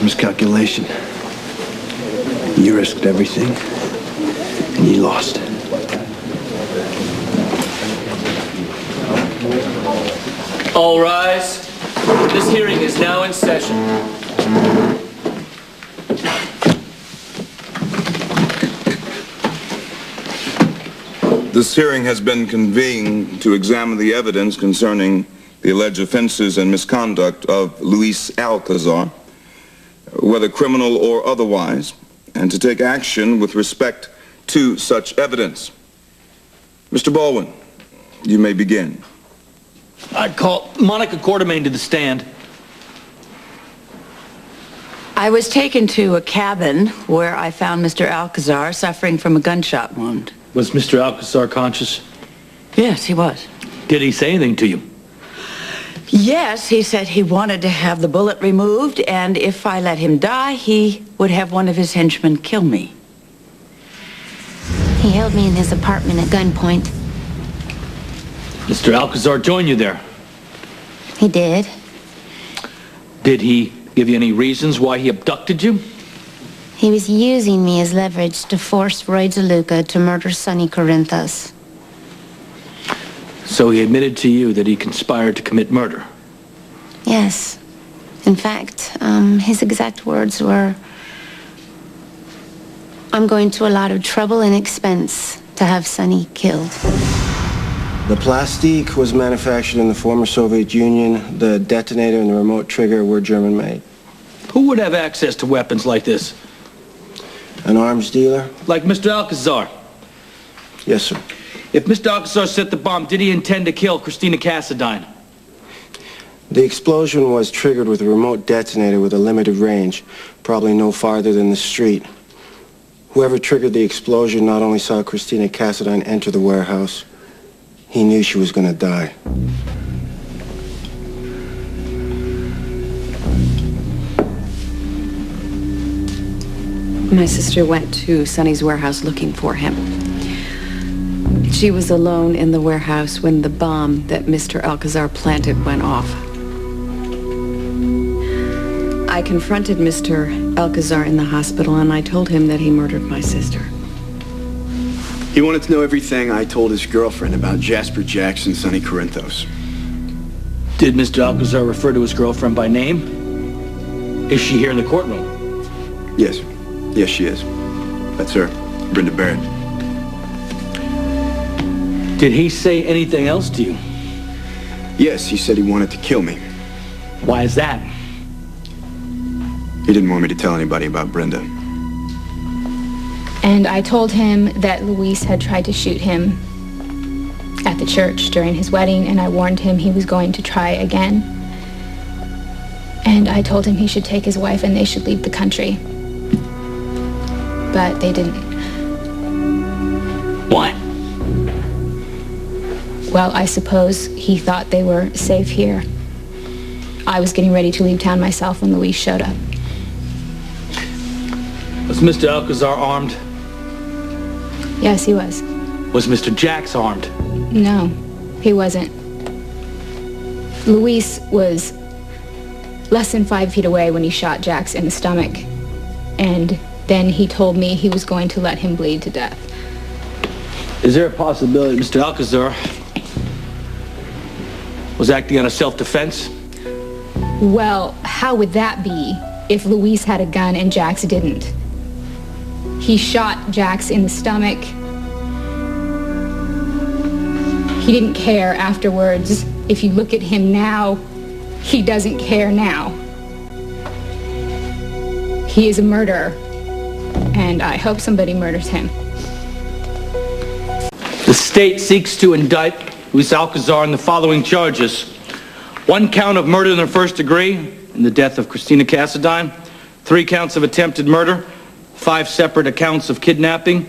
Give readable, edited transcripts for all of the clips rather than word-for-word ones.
miscalculation. You risked everything, and you lost. All rise. This hearing is now in session. This hearing has been convened to examine the evidence concerning the alleged offenses and misconduct of Luis Alcazar, whether criminal or otherwise, and to take action with respect to such evidence. Mr. Baldwin, you may begin. I call Monica Quartermain to the stand. I was taken to a cabin where I found Mr. Alcazar suffering from a gunshot wound. Was Mr. Alcazar conscious? Yes, he was. Did he say anything to you? Yes, he said he wanted to have the bullet removed, and if I let him die, he would have one of his henchmen kill me. He held me in his apartment at gunpoint. Mr. Alcazar joined you there. He did. Did he give you any reasons why he abducted you? He was using me as leverage to force Roy DeLuca to murder Sonny Corinthos. So he admitted to you that he conspired to commit murder? Yes. In fact, his exact words were, "I'm going to a lot of trouble and expense to have Sonny killed." The plastique was manufactured in the former Soviet Union. The detonator and the remote trigger were German-made. Who would have access to weapons like this? An arms dealer? Like Mr. Alcazar? Yes, sir. If Mr. Alcazar set the bomb, did he intend to kill Christina Cassadine? The explosion was triggered with a remote detonator with a limited range, probably no farther than the street. Whoever triggered the explosion not only saw Christina Cassadine enter the warehouse, he knew she was going to die. My sister went to Sonny's warehouse looking for him. She was alone in the warehouse when the bomb that Mr. Alcazar planted went off. I confronted Mr. Alcazar in the hospital, and I told him that he murdered my sister. He wanted to know everything I told his girlfriend about Jasper Jackson, Sonny Corinthos. Did Mr. Alcazar refer to his girlfriend by name? Is she here in the courtroom? Yes. Yes, she is. That's her, Brenda Barrett. Did he say anything else to you? Yes, he said he wanted to kill me. Why is that? He didn't want me to tell anybody about Brenda. And I told him that Luis had tried to shoot him at the church during his wedding, and I warned him he was going to try again. And I told him he should take his wife and they should leave the country. But they didn't. Why? Well, I suppose he thought they were safe here. I was getting ready to leave town myself when Luis showed up. Was Mr. Alcazar armed? Yes, he was. Was Mr. Jax armed? No, he wasn't. Luis was less than 5 feet away when he shot Jax in the stomach. And then he told me he was going to let him bleed to death. Is there a possibility Mr. Alcazar was acting out of self-defense? Well, how would that be if Luis had a gun and Jax didn't? He shot Jax in the stomach. He didn't care afterwards. If you look at him now, he doesn't care now. He is a murderer, and I hope somebody murders him. The state seeks to indict Luis Alcazar on the following charges. 1 count of murder in the first degree in the death of Christina Cassadine. 3 counts of attempted murder. 5 separate accounts of kidnapping.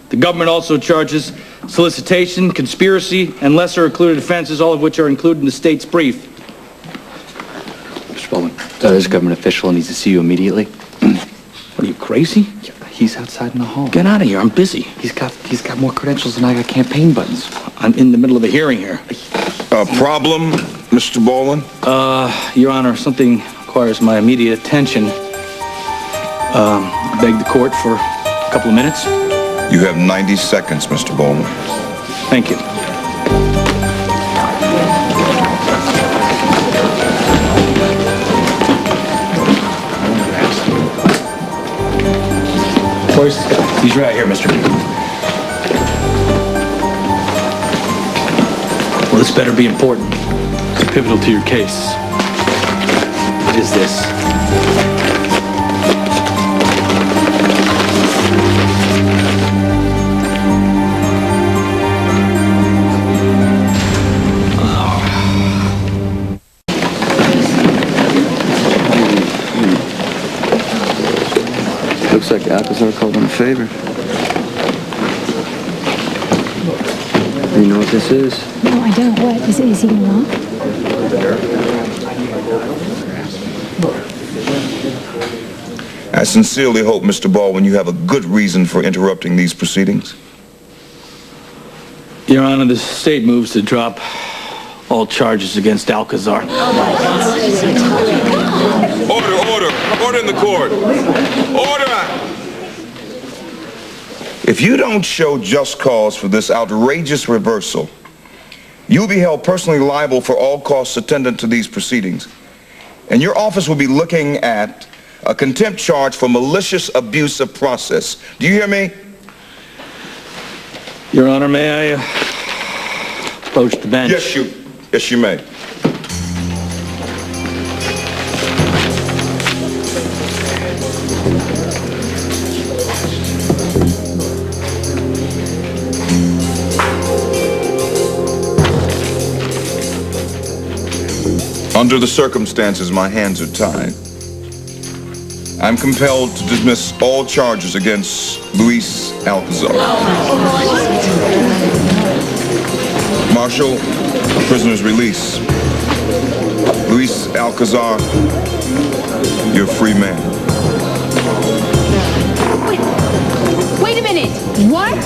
The government also charges solicitation, conspiracy, and lesser included offenses, all of which are included in the state's brief. Mr. Baldwin, there's a government official and needs to see you immediately. What are you, crazy? Yeah, he's outside in the hall. Get out of here, I'm busy. He's got more credentials than I got campaign buttons. I'm in the middle of a hearing here. A problem, Mr. Baldwin? Your Honor, something requires my immediate attention. Beg the court for a couple of minutes. You have 90 seconds, Mr. Baldwin. Thank you. Where's Skye? He's right here, Mr. Well, this better be important. It's pivotal to your case. What is this? Looks like Alcazar called him a favor. You know what this is? No, I don't. What? Is he gonna walk? I sincerely hope, Mr. Baldwin, you have a good reason for interrupting these proceedings. Your Honor, the state moves to drop all charges against Alcazar. Order in the court. Order! If you don't show just cause for this outrageous reversal, you'll be held personally liable for all costs attendant to these proceedings. And your office will be looking at a contempt charge for malicious abuse of process. Do you hear me? Your Honor, may I approach the bench? Yes, you may. Under the circumstances, my hands are tied. I'm compelled to dismiss all charges against Luis Alcazar. Marshal, prisoner's release. Luis Alcazar, you're a free man. Wait a minute. What?